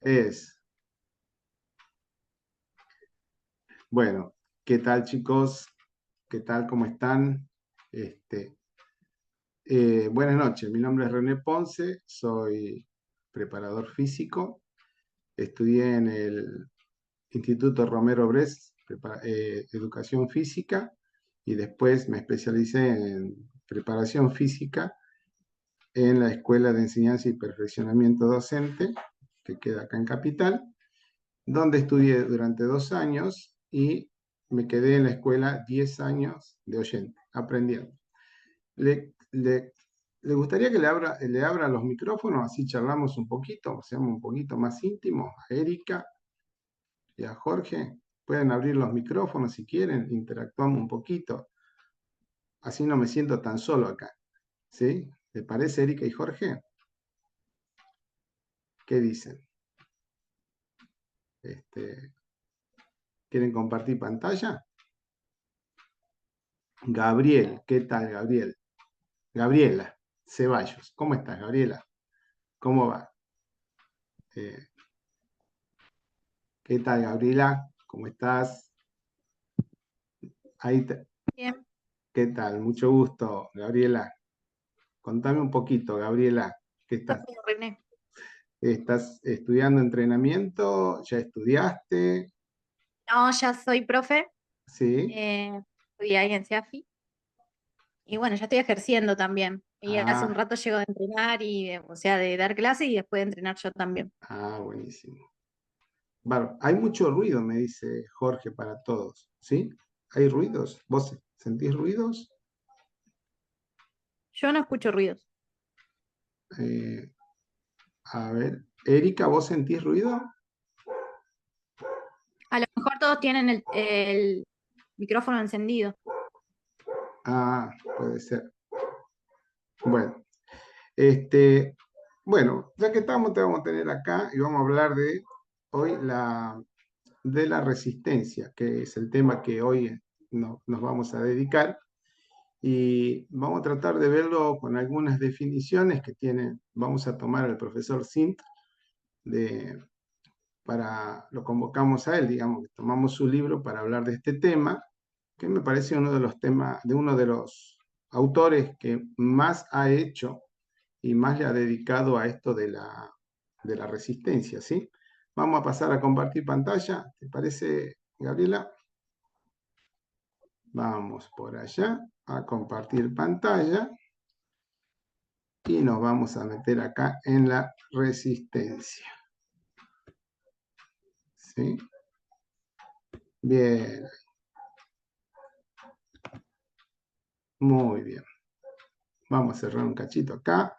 Es. Bueno, ¿qué tal chicos? ¿Qué tal? ¿Cómo están? Este, Buenas noches, mi nombre es René Ponce, soy preparador físico, estudié en el Instituto Romero Brest, Educación Física, y después me especialicé en preparación física en la Escuela de Enseñanza y Perfeccionamiento Docente, que queda acá en Capital, donde estudié durante 2 años y me quedé en la escuela 10 años de oyente, aprendiendo. ¿Le, le, le gustaría que le abra los micrófonos, así charlamos un poquito, seamos un poquito más íntimos? A Erika y a Jorge, pueden abrir los micrófonos si quieren, interactuamos un poquito, así no me siento tan solo acá. ¿Sí? ¿Le parece, Erika y Jorge? ¿Qué dicen? Este, ¿Quieren compartir pantalla? Gabriel, ¿qué tal, Gabriel? Gabriela Ceballos, ¿cómo estás, Gabriela? ¿Cómo va? Eh, ¿Qué tal, Gabriela? ¿Cómo estás? Ahí Bien, ¿Qué tal? Mucho gusto, Gabriela. Contame un poquito, Gabriela. ¿Qué está estás? como René. ¿Estás estudiando entrenamiento? ¿Ya estudiaste? No, ya soy profe, ¿Sí? estudié ahí en CEAFI y bueno, ya estoy ejerciendo también. Y hace un Ah, rato llego de entrenar o sea, de dar clase y después de entrenar yo también. buenísimo. Bueno, hay mucho ruido, me dice Jorge, para todos. ¿Sí? ¿Hay ruidos? ¿Vos sentís ruidos? Yo no escucho ruidos. Eh, a ver, Erika, ¿vos sentís ruido? A lo mejor todos tienen el micrófono encendido. Puede ser. Bueno, este, bueno, ya que estamos, te vamos a tener acá y vamos a hablar de hoy de la resistencia, que es el tema que hoy nos vamos a dedicar. Y vamos a tratar de verlo con algunas definiciones que tiene, vamos a tomar al profesor Sint, lo convocamos a él, digamos, que tomamos su libro para hablar de este tema, que me parece uno de los temas, de uno de los autores que más ha hecho y más le ha dedicado a esto de la resistencia, ¿sí? Vamos a pasar a compartir pantalla, ¿te parece, Gabriela? Vamos por allá a compartir pantalla y nos vamos a meter acá en la resistencia, ¿sí? Bien, muy bien. Vamos a cerrar un cachito acá,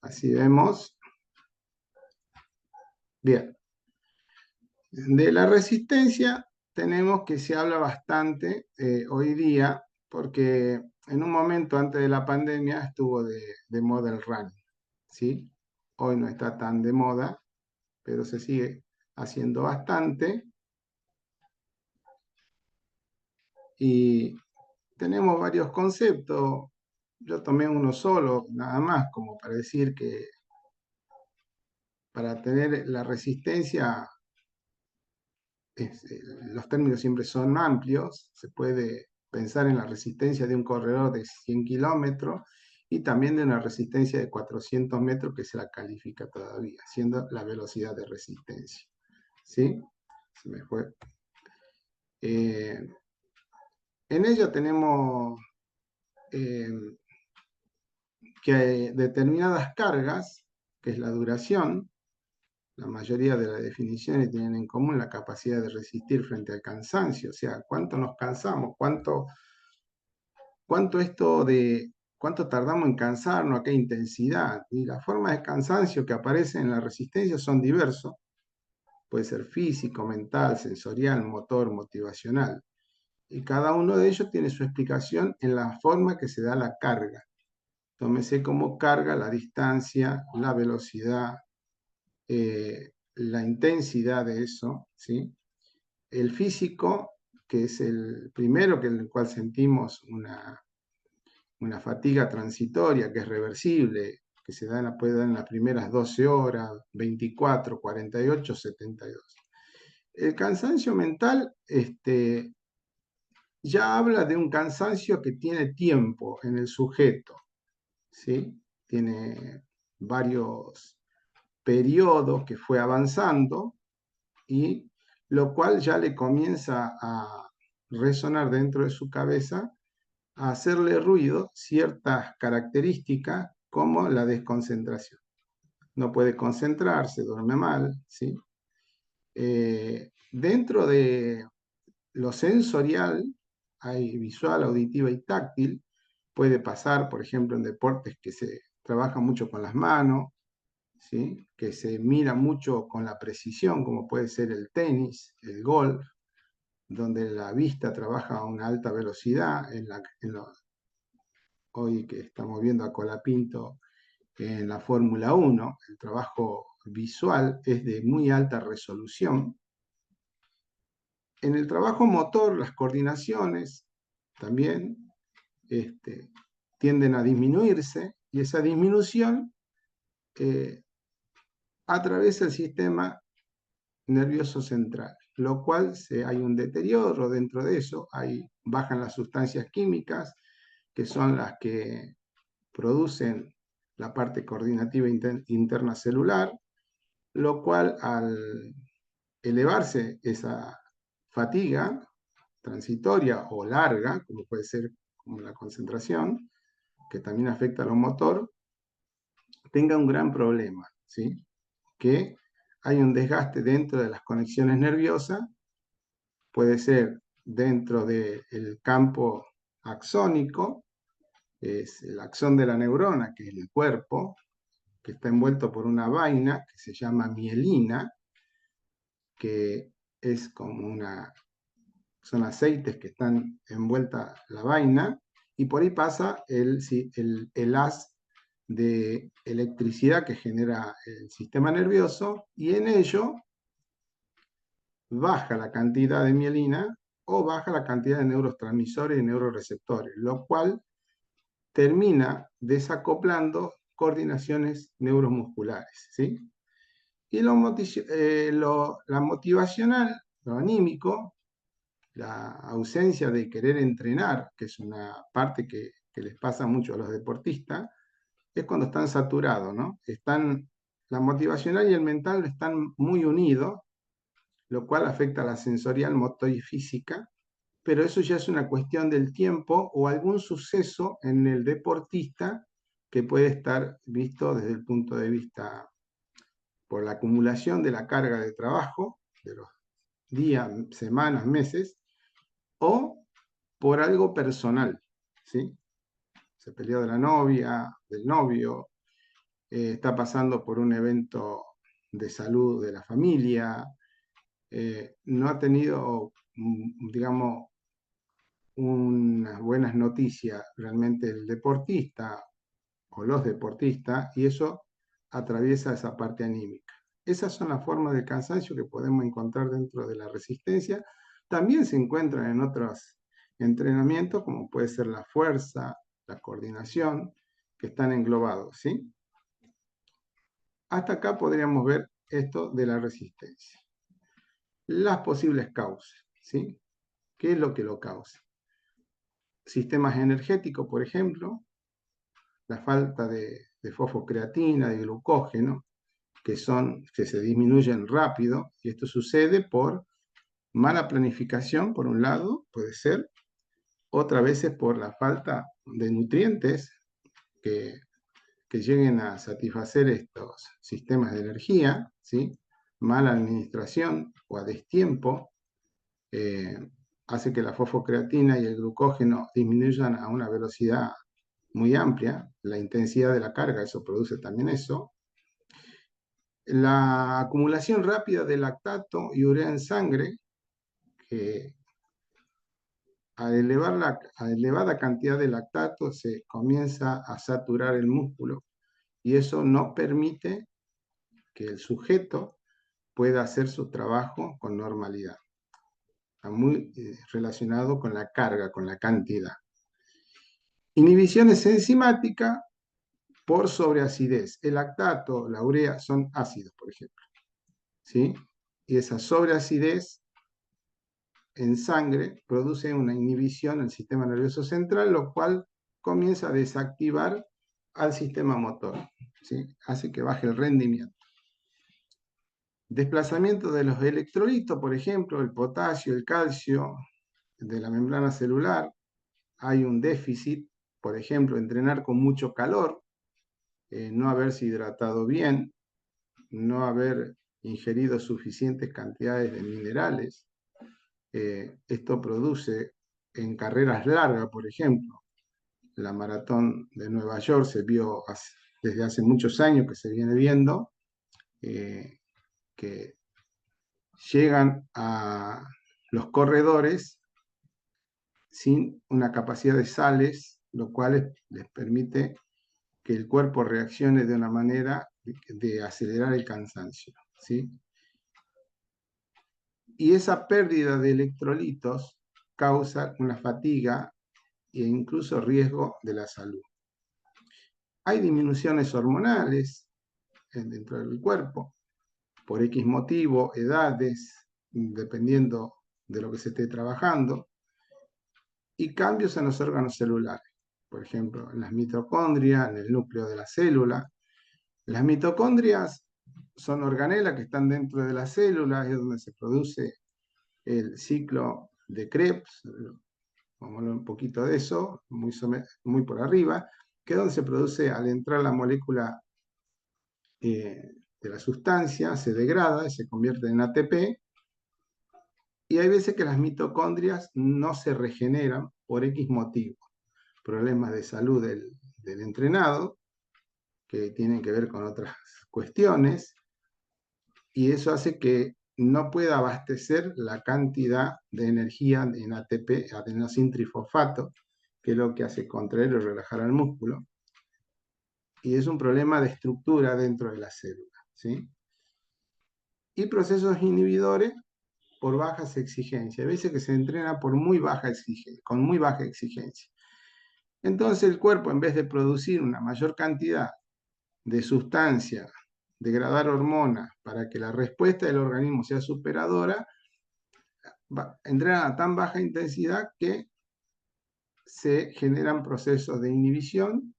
así vemos. Bien, de la resistencia tenemos que se habla bastante hoy día, porque en un momento antes de la pandemia estuvo de moda el running, ¿sí? Hoy no está tan de moda, pero se sigue haciendo bastante y tenemos varios conceptos. Yo tomé uno solo, nada más, como para decir que para tener la resistencia los términos siempre son amplios, se puede pensar en la resistencia de un corredor de 100 kilómetros y también de una resistencia de 400 metros que se la califica todavía, siendo la velocidad de resistencia. ¿Sí? Se me fue. Eh, en ella tenemos eh, que determinadas cargas, que es la duración, la mayoría de las definiciones tienen en común la capacidad de resistir frente al cansancio, o sea, cuánto nos cansamos, cuánto esto de cuánto tardamos en cansarnos, a qué intensidad. Y las formas de cansancio que aparecen en la resistencia son diversos. Puede ser físico, mental, sensorial, motor, motivacional. Y cada uno de ellos tiene su explicación en la forma que se da la carga. Tómese como carga la distancia, la velocidad, la intensidad de eso, ¿sí? El físico, que es el primero que en el cual sentimos una fatiga transitoria que es reversible, que puede dar en las primeras 12 horas, 24, 48, 72. El cansancio mental ya habla de un cansancio que tiene tiempo en el sujeto, ¿sí? Tiene varios periodos que fue avanzando y lo cual ya le comienza a resonar dentro de su cabeza, a hacerle ruido ciertas características como la desconcentración. No puede concentrarse, duerme mal, ¿sí? Dentro de lo sensorial, hay visual, auditiva y táctil. Puede pasar, por ejemplo, en deportes que se trabaja mucho con las manos, ¿sí? Que se mira mucho con la precisión, como puede ser el tenis, el golf, donde la vista trabaja a una alta velocidad. Hoy que estamos viendo a Colapinto en la Fórmula 1, el trabajo visual es de muy alta resolución. En el trabajo motor, las coordinaciones también tienden a disminuirse y esa disminución atraviesa el sistema nervioso central, lo cual hay un deterioro dentro de eso, bajan las sustancias químicas que son las que producen la parte coordinativa interna celular, lo cual al elevarse esa fatiga transitoria o larga, como puede ser como la concentración, que también afecta a lo motor, tenga un gran problema, ¿sí? Que hay un desgaste dentro de las conexiones nerviosas, puede ser dentro del campo axónico, es el axón de la neurona, que es el cuerpo, que está envuelto por una vaina que se llama mielina, que es como son aceites que están envuelta la vaina, y por ahí pasa el haz de electricidad que genera el sistema nervioso, y en ello baja la cantidad de mielina o baja la cantidad de neurotransmisores y neuroreceptores, lo cual termina desacoplando coordinaciones neuromusculares, ¿sí? Y la motivacional, lo anímico, la ausencia de querer entrenar, que es una parte que les pasa mucho a los deportistas, es cuando están saturados, ¿no? La motivacional y el mental están muy unidos, lo cual afecta a la sensorial, motor y física, pero eso ya es una cuestión del tiempo o algún suceso en el deportista que puede estar visto desde el punto de vista por la acumulación de la carga de trabajo, de los días, semanas, meses, o por algo personal, ¿sí? Se peleó de la novia, del novio, está pasando por un evento de salud de la familia, no ha tenido, digamos, unas buenas noticias realmente el deportista o los deportistas, y eso atraviesa esa parte anímica. Esas son las formas de cansancio que podemos encontrar dentro de la resistencia. También se encuentran en otros entrenamientos, como puede ser la fuerza, la coordinación, que están englobados, ¿sí? Hasta acá podríamos ver esto de la resistencia. Las posibles causas, ¿sí? ¿Qué es lo que lo causa? Sistemas energéticos, por ejemplo, la falta de fosfocreatina, de glucógeno, que se disminuyen rápido, y esto sucede por mala planificación, por un lado, puede ser, otras veces por la falta de nutrientes que, que lleguen a satisfacer estos sistemas de energía, ¿sí? Mala administración o a destiempo, eh, hace que la fosfocreatina y el glucógeno disminuyan a una velocidad muy amplia, la intensidad de la carga, eso produce también eso. La acumulación rápida de lactato y urea en sangre, que a elevada cantidad de lactato se comienza a saturar el músculo y eso no permite que el sujeto pueda hacer su trabajo con normalidad. Está muy relacionado con la carga, con la cantidad. Inhibiciones enzimáticas, por sobreacidez. El lactato, la urea son ácidos, por ejemplo, ¿sí? Y esa sobreacidez en sangre produce una inhibición del sistema nervioso central, lo cual comienza a desactivar al sistema motor, ¿sí? Hace que baje el rendimiento. Desplazamiento de los electrolitos, por ejemplo, el potasio, el calcio, de la membrana celular. Hay un déficit, por ejemplo, entrenar con mucho calor, no haberse hidratado bien, no haber ingerido suficientes cantidades de minerales. Esto produce en carreras largas, por ejemplo, la maratón de Nueva York se vio desde hace muchos años que se viene viendo, que llegan a los corredores sin una capacidad de sales, lo cual les permite que el cuerpo reaccione de una manera de acelerar el cansancio, ¿sí? Y esa pérdida de electrolitos causa una fatiga e incluso riesgo de la salud. Hay disminuciones hormonales dentro del cuerpo, por X motivo, edades, dependiendo de lo que se esté trabajando, y cambios en los órganos celulares, por ejemplo, en las mitocondrias, en el núcleo de la célula. Las mitocondrias son organelas que están dentro de la célula, es donde se produce el ciclo de Krebs, vamos a hablar un poquito de eso, muy por arriba, que es donde se produce al entrar la molécula de la sustancia, se degrada y se convierte en ATP, y hay veces que las mitocondrias no se regeneran por X motivo, problemas de salud del entrenado, que tienen que ver con otras cuestiones, y eso hace que no pueda abastecer la cantidad de energía en ATP, adenosintrifosfato, que es lo que hace contraer o relajar al músculo. Y es un problema de estructura dentro de la célula, ¿sí? Y procesos inhibidores por bajas exigencias. A veces que se entrena por muy baja exigencia, con muy baja exigencia. Entonces el cuerpo, en vez de producir una mayor cantidad de sustancia, degradar hormonas para que la respuesta del organismo sea superadora, entrenan a tan baja intensidad que se generan procesos de inhibición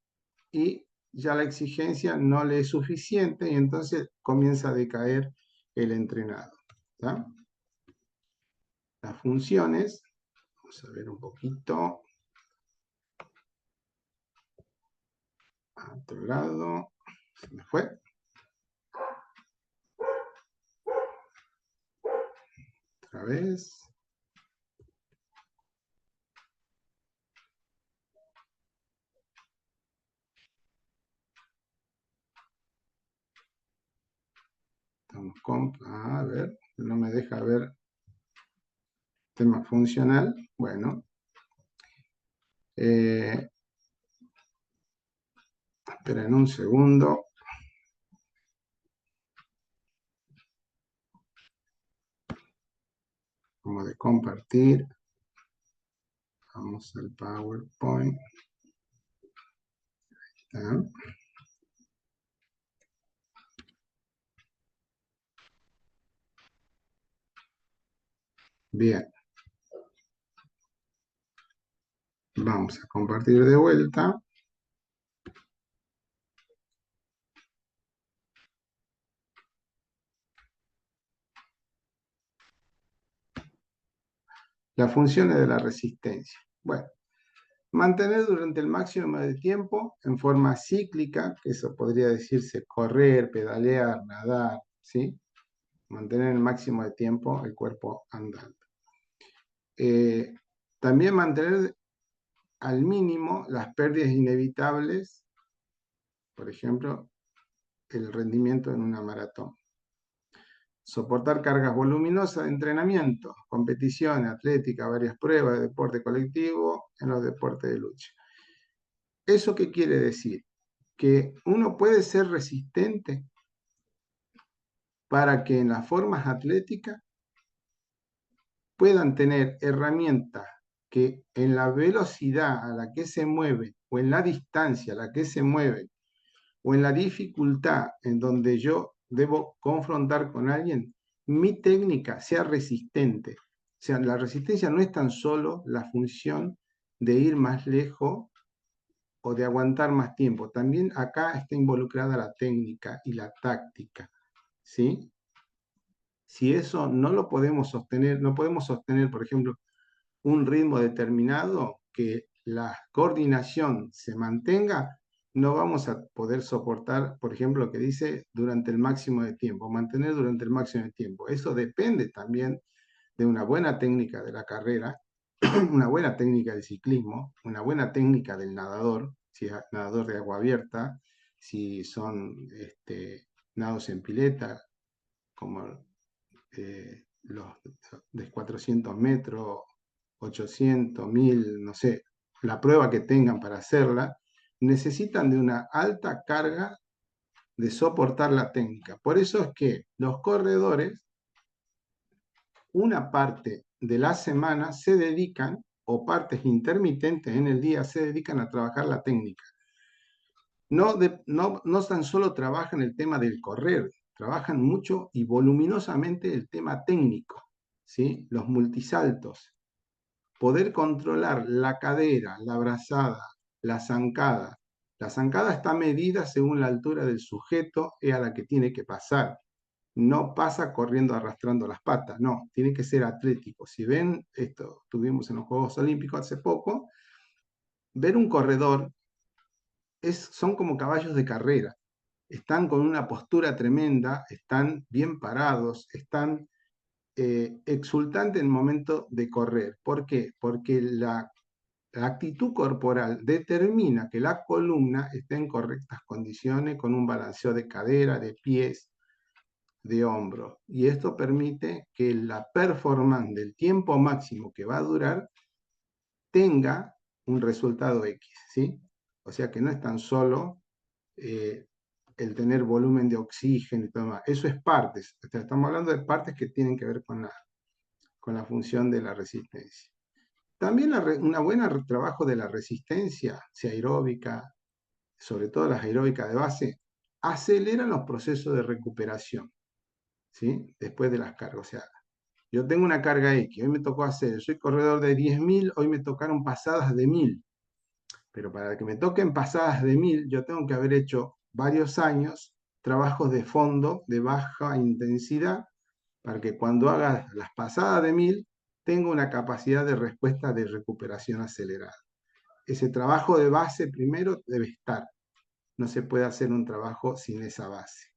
y ya la exigencia no le es suficiente y entonces comienza a decaer el entrenado, ¿tá? Las funciones, vamos a ver un poquito, a otro lado, se me fue. Otra vez. Estamos a ver, no me deja ver tema funcional. Bueno, esperen un segundo. Como de compartir. Vamos al PowerPoint. ¿Está? Bien. Vamos a compartir de vuelta. Las funciones de la resistencia. Bueno, mantener durante el máximo de tiempo en forma cíclica, que eso podría decirse correr, pedalear, nadar, ¿sí? Mantener el máximo de tiempo el cuerpo andando. También mantener al mínimo las pérdidas inevitables, por ejemplo, el rendimiento en una maratón. Soportar cargas voluminosas de entrenamiento, competiciones, atlética, varias pruebas de deporte colectivo en los deportes de lucha. ¿Eso qué quiere decir? Que uno puede ser resistente para que en las formas atléticas puedan tener herramientas que en la velocidad a la que se mueven o en la distancia a la que se mueven o en la dificultad en donde yo debo confrontar con alguien, mi técnica sea resistente. O sea, la resistencia no es tan solo la función de ir más lejos o de aguantar más tiempo. También acá está involucrada la técnica y la táctica, ¿sí? Si eso no lo podemos sostener, no podemos sostener, por ejemplo, un ritmo determinado, que la coordinación se mantenga, no vamos a poder soportar, por ejemplo, lo que dice durante el máximo de tiempo, mantener durante el máximo de tiempo. Eso depende también de una buena técnica de la carrera, una buena técnica del ciclismo, una buena técnica del nadador, si es nadador de agua abierta, si son nados en pileta, como los de 400 metros, 800, 1000, no sé, la prueba que tengan para hacerla, necesitan de una alta carga de soportar la técnica. Por eso es que los corredores, una parte de la semana se dedican, o partes intermitentes en el día, se dedican a trabajar la técnica. No tan solo trabajan el tema del correr, trabajan mucho y voluminosamente el tema técnico, ¿sí? Los multisaltos, poder controlar la cadera, la brazada, la zancada. La zancada está medida según la altura del sujeto a la que tiene que pasar. No pasa corriendo arrastrando las patas, no, tiene que ser atlético. Si ven, esto tuvimos en los Juegos Olímpicos hace poco, ver un corredor son como caballos de carrera. Están con una postura tremenda, están bien parados, están exultantes en el momento de correr. ¿Por qué? Porque la actitud corporal determina que la columna esté en correctas condiciones, con un balanceo de cadera, de pies, de hombros. Y esto permite que la performance del tiempo máximo que va a durar tenga un resultado X, ¿sí? O sea que no es tan solo eh, el tener volumen de oxígeno y todo más. Eso es partes. O sea, estamos hablando de partes que tienen que ver con la función de la resistencia. También una buena trabajo de la resistencia, sea aeróbica, sobre todo las aeróbicas de base, aceleran los procesos de recuperación, ¿sí? Después de las cargas. O sea, yo tengo una carga X, hoy me tocó hacer, soy corredor de 10.000, hoy me tocaron pasadas de 1000, pero para que me toquen pasadas de 1000, yo tengo que haber hecho varios años trabajos de fondo de baja intensidad para que cuando haga las pasadas de 1000 tenga una capacidad de respuesta de recuperación acelerada. Ese trabajo de base primero debe estar. No se puede hacer un trabajo sin esa base.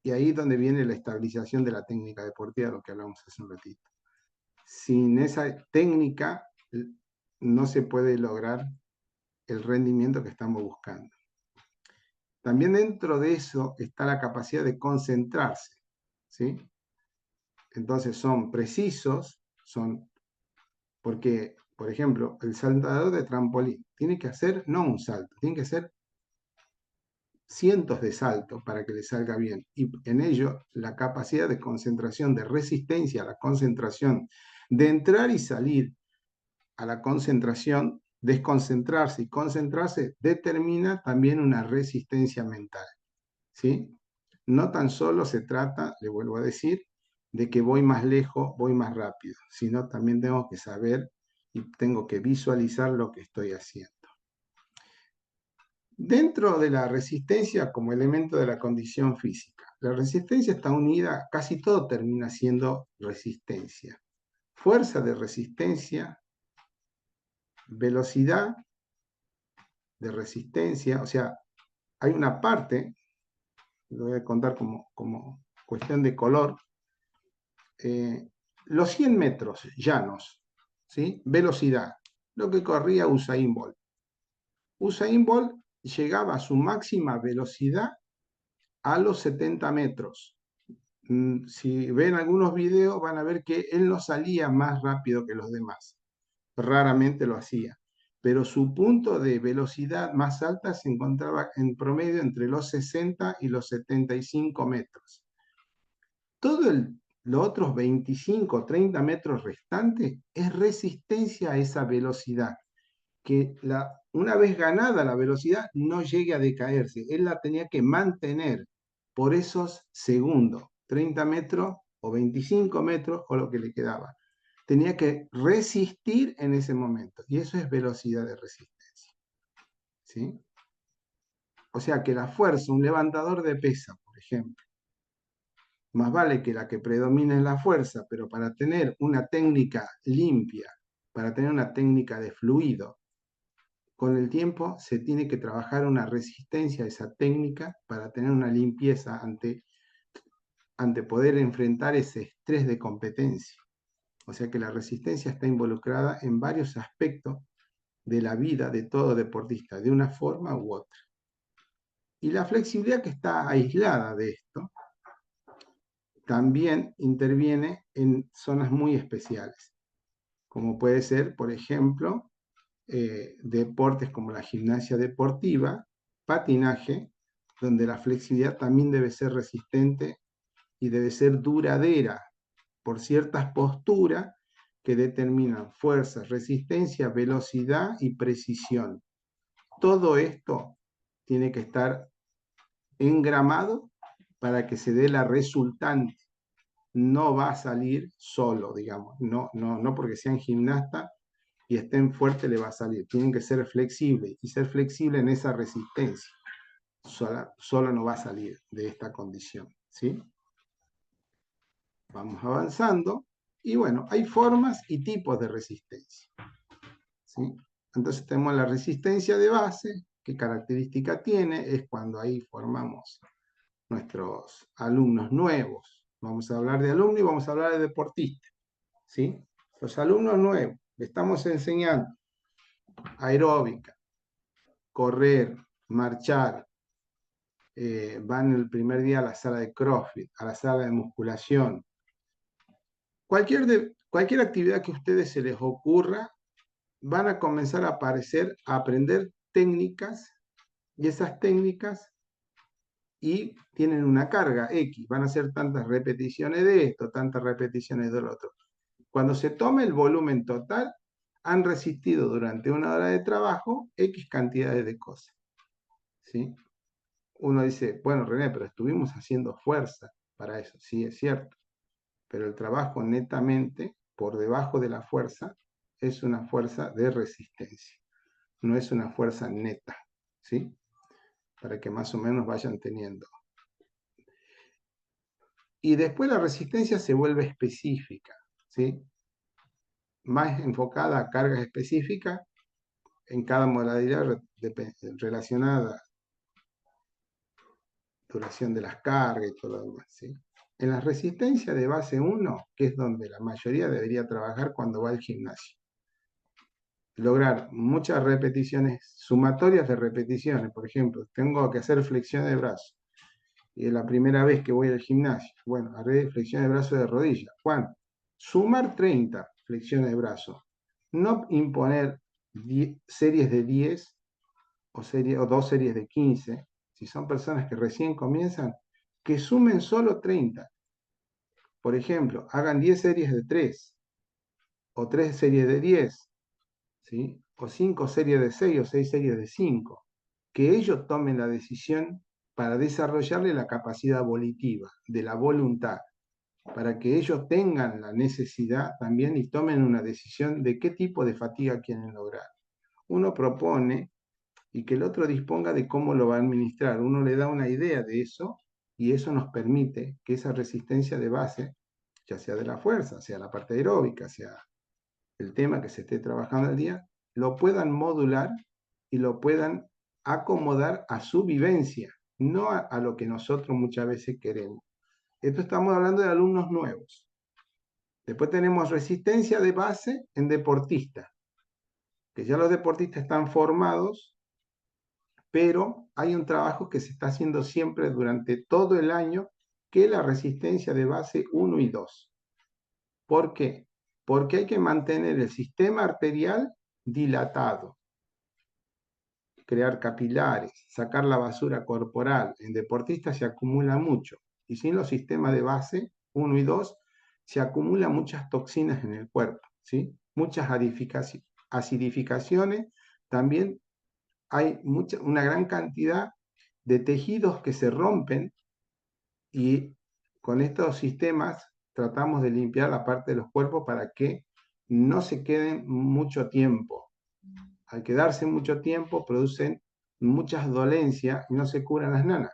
Y ahí es donde viene la estabilización de la técnica deportiva, lo que hablamos hace un ratito. Sin esa técnica no se puede lograr el rendimiento que estamos buscando. También dentro de eso está la capacidad de concentrarse, ¿sí? Entonces son precisos, porque, por ejemplo, el saltador de trampolín tiene que hacer no un salto, tiene que hacer cientos de saltos para que le salga bien. Y en ello la capacidad de concentración, de resistencia a la concentración, de entrar y salir a la concentración, desconcentrarse y concentrarse, determina también una resistencia mental, ¿sí? No tan solo se trata, le vuelvo a decir, de que voy más lejos, voy más rápido, sino también tengo que saber y tengo que visualizar lo que estoy haciendo. Dentro de la resistencia como elemento de la condición física, la resistencia está unida, casi todo termina siendo resistencia. Fuerza de resistencia, velocidad de resistencia, o sea, hay una parte, lo voy a contar como cuestión de color, los 100 metros llanos, ¿sí? Velocidad, lo que corría Usain Bolt. Usain Bolt llegaba a su máxima velocidad a los 70 metros. Si ven algunos videos van a ver que él no salía más rápido que los demás. Raramente lo hacía. Pero su punto de velocidad más alta se encontraba en promedio entre los 60 y los 75 metros. Todo los otros 25 o 30 metros restantes es resistencia a esa velocidad, que una vez ganada la velocidad no llegue a decaerse. Él la tenía que mantener por esos segundos, 30 metros o 25 metros o lo que le quedaba. Tenía que resistir en ese momento. Y eso es velocidad de resistencia. ¿Sí? O sea que la fuerza, un levantador de pesa, por ejemplo, más vale que la que predomine en la fuerza, pero para tener una técnica limpia, para tener una técnica de fluido, con el tiempo se tiene que trabajar una resistencia a esa técnica para tener una limpieza ante poder enfrentar ese estrés de competencia. O sea que la resistencia está involucrada en varios aspectos de la vida de todo deportista, de una forma u otra. Y la flexibilidad, que está aislada de esto, también interviene en zonas muy especiales, como puede ser, por ejemplo, deportes como la gimnasia deportiva, patinaje, donde la flexibilidad también debe ser resistente y debe ser duradera por ciertas posturas que determinan fuerza, resistencia, velocidad y precisión. Todo esto tiene que estar engramado para que se dé la resultante. No va a salir solo, digamos, no porque sean gimnastas y estén fuertes le va a salir. Tienen que ser flexibles y ser flexible en esa resistencia. Solo no va a salir de esta condición, ¿sí? Vamos avanzando y bueno, hay formas y tipos de resistencia, ¿sí? Entonces tenemos la resistencia de base. ¿Qué característica tiene? Es cuando ahí formamos nuestros alumnos nuevos. Vamos a hablar de alumnos y vamos a hablar de deportistas, ¿sí? Los alumnos nuevos, le estamos enseñando aeróbica, correr, marchar, van el primer día a la sala de CrossFit, a la sala de musculación. Cualquier actividad que a ustedes se les ocurra, van a comenzar a aparecer, a aprender técnicas, y esas técnicas y tienen una carga X, van a hacer tantas repeticiones de esto, tantas repeticiones del otro. Cuando se tome el volumen total, han resistido durante una hora de trabajo X cantidades de cosas, ¿sí? Uno dice, bueno, René, pero estuvimos haciendo fuerza para eso. Sí, es cierto, pero el trabajo netamente por debajo de la fuerza es una fuerza de resistencia, no es una fuerza neta, ¿sí? Para que más o menos vayan teniendo. Y después la resistencia se vuelve específica, ¿sí? Más enfocada a cargas específicas en cada modalidad relacionada, duración de las cargas y todo lo demás, ¿sí? En la resistencia de base 1, que es donde la mayoría debería trabajar cuando va al gimnasio, lograr muchas repeticiones, sumatorias de repeticiones. Por ejemplo, tengo que hacer flexión de brazo y es la primera vez que voy al gimnasio. Bueno, haré flexión de brazo de rodilla. Juan, sumar 30 flexiones de brazo. No imponer series de 10 o dos series de 15. Si son personas que recién comienzan, que sumen solo 30. Por ejemplo, hagan 10 series de 3 o 3 series de 10, ¿sí? O 5 series de 6 o 6 series de 5. Que ellos tomen la decisión para desarrollarle la capacidad volitiva, de la voluntad, para que ellos tengan la necesidad también y tomen una decisión de qué tipo de fatiga quieren lograr. Uno propone y que el otro disponga de cómo lo va a administrar. Uno le da una idea de eso y eso nos permite que esa resistencia de base, ya sea de la fuerza, sea la parte aeróbica, sea el tema que se esté trabajando al día, lo puedan modular y lo puedan acomodar a su vivencia, no a lo que nosotros muchas veces queremos. Esto estamos hablando de alumnos nuevos. Después tenemos resistencia de base en deportistas, que ya los deportistas están formados, pero hay un trabajo que se está haciendo siempre durante todo el año, que es la resistencia de base 1 y 2. ¿Por qué? Porque hay que mantener el sistema arterial dilatado, crear capilares, sacar la basura corporal. En deportistas se acumula mucho. Y sin los sistemas de base 1 y 2, se acumulan muchas toxinas en el cuerpo, ¿sí? Muchas acidificaciones también hay una gran cantidad de tejidos que se rompen y con estos sistemas tratamos de limpiar la parte de los cuerpos para que no se queden mucho tiempo. Al quedarse mucho tiempo producen muchas dolencias y no se curan las nanas.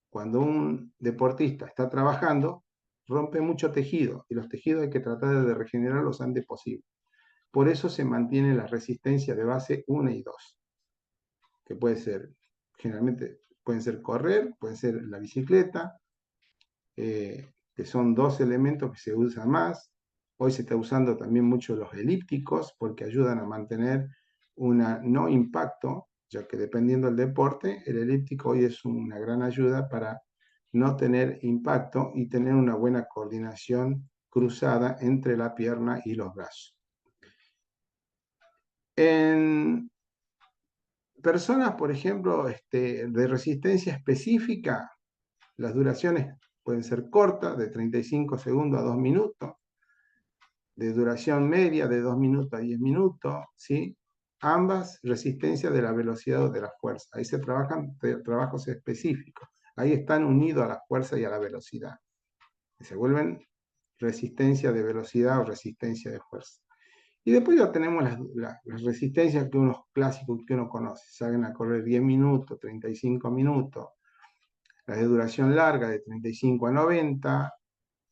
Cuando un deportista está trabajando, rompe mucho tejido y los tejidos hay que tratar de regenerarlos antes posible. Por eso se mantiene la resistencia de base 1 y 2, que puede ser, generalmente pueden ser correr, puede ser la bicicleta, que son dos elementos que se usan más. Hoy se está usando también mucho los elípticos porque ayudan a mantener una no impacto, ya que dependiendo del deporte, el elíptico hoy es una gran ayuda para no tener impacto y tener una buena coordinación cruzada entre la pierna y los brazos. En personas, por ejemplo, de resistencia específica, las duraciones pueden ser cortas, de 35 segundos a 2 minutos, de duración media de 2 minutos a 10 minutos, ¿sí? Ambas resistencias de la velocidad o de la fuerza. Ahí se trabajan trabajos específicos. Ahí están unidos a la fuerza y a la velocidad. Se vuelven resistencia de velocidad o resistencia de fuerza. Y después ya tenemos las resistencias que unos clásicos que uno conoce. Salen a correr 10 minutos, 35 minutos. Las de duración larga de 35 a 90.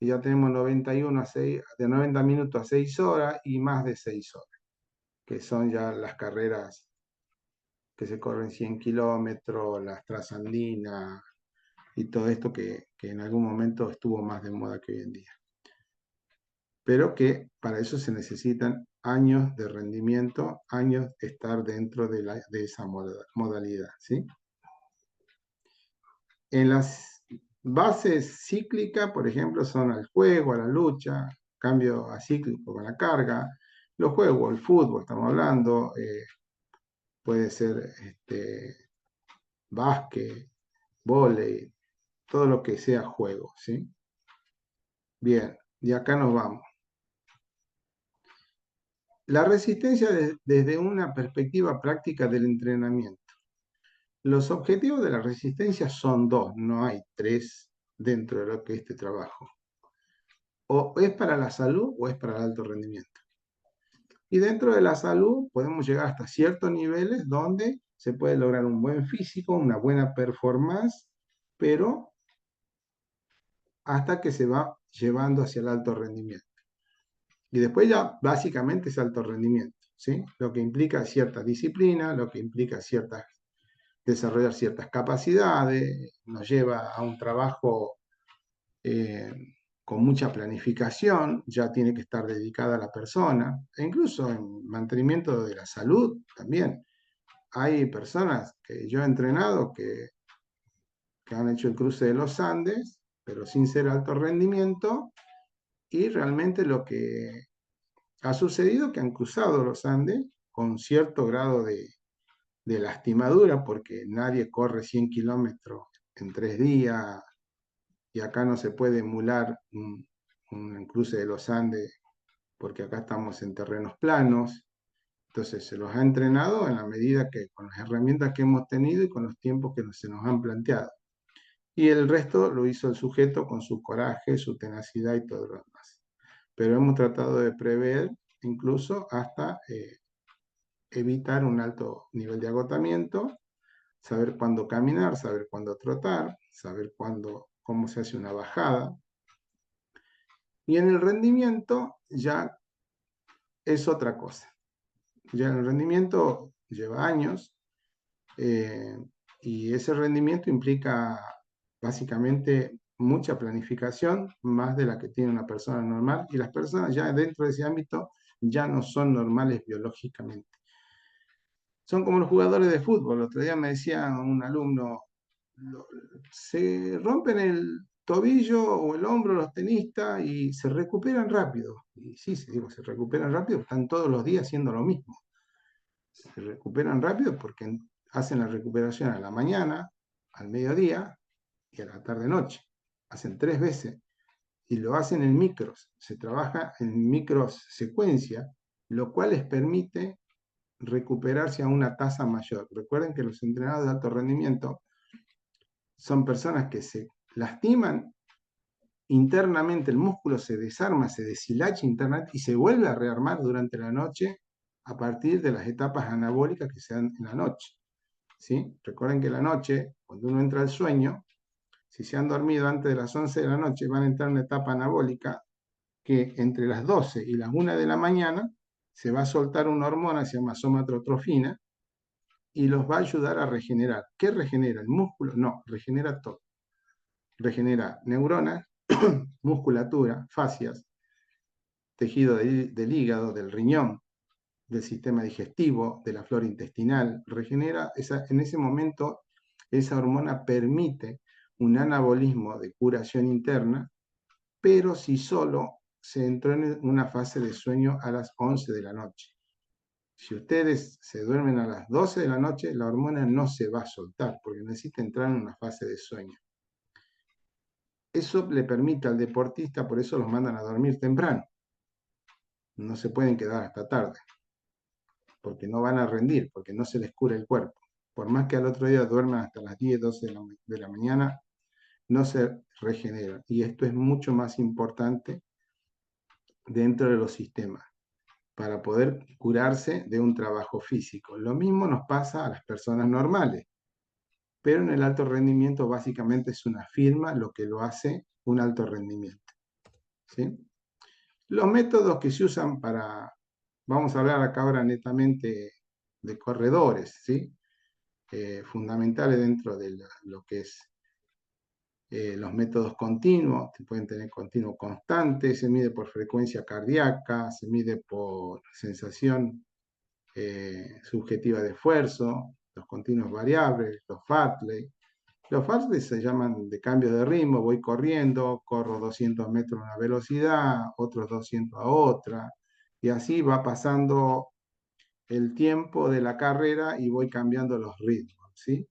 Y ya tenemos 91 a 6, de 90 minutos a 6 horas y más de 6 horas, que son ya las carreras que se corren 100 kilómetros, las trasandinas y todo esto que en algún momento estuvo más de moda que hoy en día. Pero que para eso se necesitan años de rendimiento, años de estar dentro de esa modalidad, ¿sí? En las bases cíclicas, por ejemplo, son al juego, a la lucha, cambio acíclico con la carga, los juegos, el fútbol, estamos hablando, puede ser básquet, vóley, todo lo que sea juego, ¿sí? Bien, y acá nos vamos. La resistencia desde una perspectiva práctica del entrenamiento. Los objetivos de la resistencia son dos, no hay tres dentro de lo que es este trabajo. O es para la salud o es para el alto rendimiento. Y dentro de la salud podemos llegar hasta ciertos niveles donde se puede lograr un buen físico, una buena performance, pero hasta que se va llevando hacia el alto rendimiento. Y después ya básicamente es alto rendimiento, ¿sí? Lo que implica cierta disciplina, lo que implica desarrollar ciertas capacidades, nos lleva a un trabajo eh, con mucha planificación, ya tiene que estar dedicada a la persona, e incluso en mantenimiento de la salud también. Hay personas que yo he entrenado que han hecho el cruce de los Andes, pero sin ser alto rendimiento, y realmente lo que ha sucedido es que han cruzado los Andes con cierto grado de lastimadura, porque nadie corre 100 kilómetros en 3 días, y acá no se puede emular un cruce de los Andes, porque acá estamos en terrenos planos. Entonces se los ha entrenado en la medida que con las herramientas que hemos tenido y con los tiempos que se nos han planteado. Y el resto lo hizo el sujeto con su coraje, su tenacidad y todo lo demás. Pero hemos tratado de prever incluso hasta evitar un alto nivel de agotamiento, saber cuándo caminar, saber cuándo trotar, saber cómo se hace una bajada. Y en el rendimiento ya es otra cosa. Ya el rendimiento lleva años, eh, y ese rendimiento implica básicamente mucha planificación, más de la que tiene una persona normal, y las personas ya dentro de ese ámbito ya no son normales biológicamente. Son como los jugadores de fútbol. El otro día me decía un alumno, se rompen el tobillo o el hombro los tenistas y se recuperan rápido. Y sí, digo, se recuperan rápido, están todos los días haciendo lo mismo. Se recuperan rápido porque hacen la recuperación a la mañana, al mediodía y a la tarde-noche. Hacen 3 veces y lo hacen en micros. Se trabaja en micros secuencia, lo cual les permite recuperarse a una tasa mayor. Recuerden que los entrenadores de alto rendimiento son personas que se lastiman internamente, el músculo se desarma, se deshilacha internamente y se vuelve a rearmar durante la noche a partir de las etapas anabólicas que se dan en la noche. ¿Sí? Recuerden que la noche, cuando uno entra al sueño, si se han dormido antes de las 11 de la noche, van a entrar en una etapa anabólica que entre las 12 y las 1 de la mañana se va a soltar una hormona que se llama somatotrofina y los va a ayudar a regenerar. ¿Qué regenera? ¿El músculo? No, regenera todo. Regenera neuronas, musculatura, fascias, tejido del hígado, del riñón, del sistema digestivo, de la flora intestinal. Regenera, en ese momento, esa hormona permite un anabolismo de curación interna, pero si solo se entró en una fase de sueño a las 11 de la noche. Si ustedes se duermen a las 12 de la noche, la hormona no se va a soltar porque necesita entrar en una fase de sueño. Eso le permite al deportista, por eso los mandan a dormir temprano. No se pueden quedar hasta tarde, porque no van a rendir, porque no se les cura el cuerpo. Por más que al otro día duerman hasta las 10, 12 de la mañana, no se regeneran. Y esto es mucho más importante dentro de los sistemas, para poder curarse de un trabajo físico. Lo mismo nos pasa a las personas normales, pero en el alto rendimiento básicamente es una firma lo que lo hace un alto rendimiento. ¿Sí? Los métodos que se usan para, vamos a hablar acá ahora netamente de corredores, ¿sí? Fundamentales dentro de lo que es los métodos continuos, que pueden tener continuo constante, se mide por frecuencia cardíaca, se mide por sensación subjetiva de esfuerzo, los continuos variables, los Fartlek. Los Fartlek se llaman de cambio de ritmo, voy corriendo, corro 200 metros a una velocidad, otros 200 a otra, y así va pasando el tiempo de la carrera y voy cambiando los ritmos, ¿sí?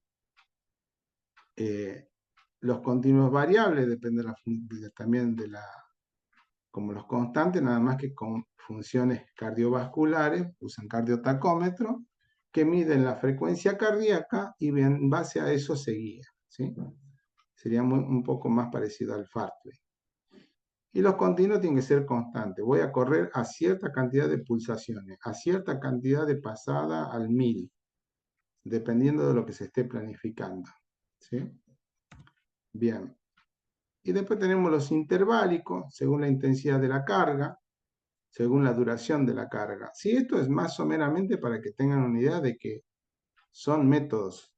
Los continuos variables dependen también de la, como los constantes, nada más que con funciones cardiovasculares, usan cardiotacómetro, que miden la frecuencia cardíaca y en base a eso se guía, ¿sí? Sería un poco más parecido al Fartlek. Y los continuos tienen que ser constantes. Voy a correr a cierta cantidad de pulsaciones, a cierta cantidad de pasada al 1000, dependiendo de lo que se esté planificando, ¿sí? Bien. Y después tenemos los interválicos, según la intensidad de la carga, según la duración de la carga. Sí, esto es más o menos para que tengan una idea de que son métodos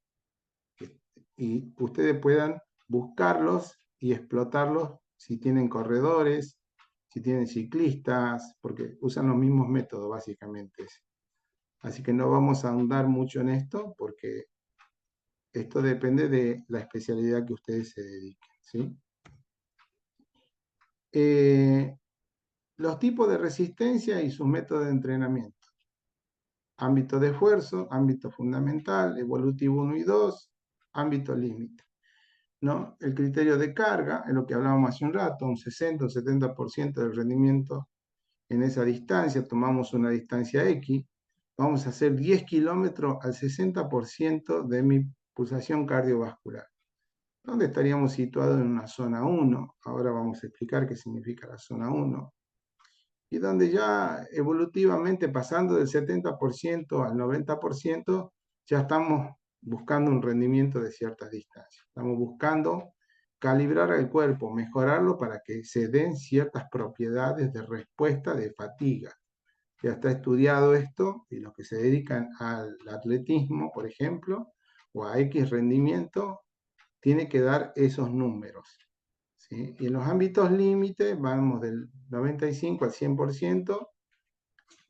y ustedes puedan buscarlos y explotarlos si tienen corredores, si tienen ciclistas, porque usan los mismos métodos básicamente. Así que no vamos a ahondar mucho en esto porque esto depende de la especialidad que ustedes se dediquen, ¿sí? Los tipos de resistencia y sus métodos de entrenamiento. Ámbito de esfuerzo, ámbito fundamental, evolutivo 1 y 2, ámbito límite, ¿no? El criterio de carga, es lo que hablábamos hace un rato, un 60 o 70% del rendimiento en esa distancia, tomamos una distancia X, vamos a hacer 10 kilómetros al 60% de mi pulsación cardiovascular. ¿Dónde estaríamos situados en una zona 1? Ahora vamos a explicar qué significa la zona 1. Y donde ya evolutivamente pasando del 70% al 90%, ya estamos buscando un rendimiento de cierta distancia. Estamos buscando calibrar el cuerpo, mejorarlo para que se den ciertas propiedades de respuesta de fatiga. Ya está estudiado esto y los que se dedican al atletismo, por ejemplo, o a X rendimiento, tiene que dar esos números. ¿Sí? Y en los ámbitos límites vamos del 95 al 100%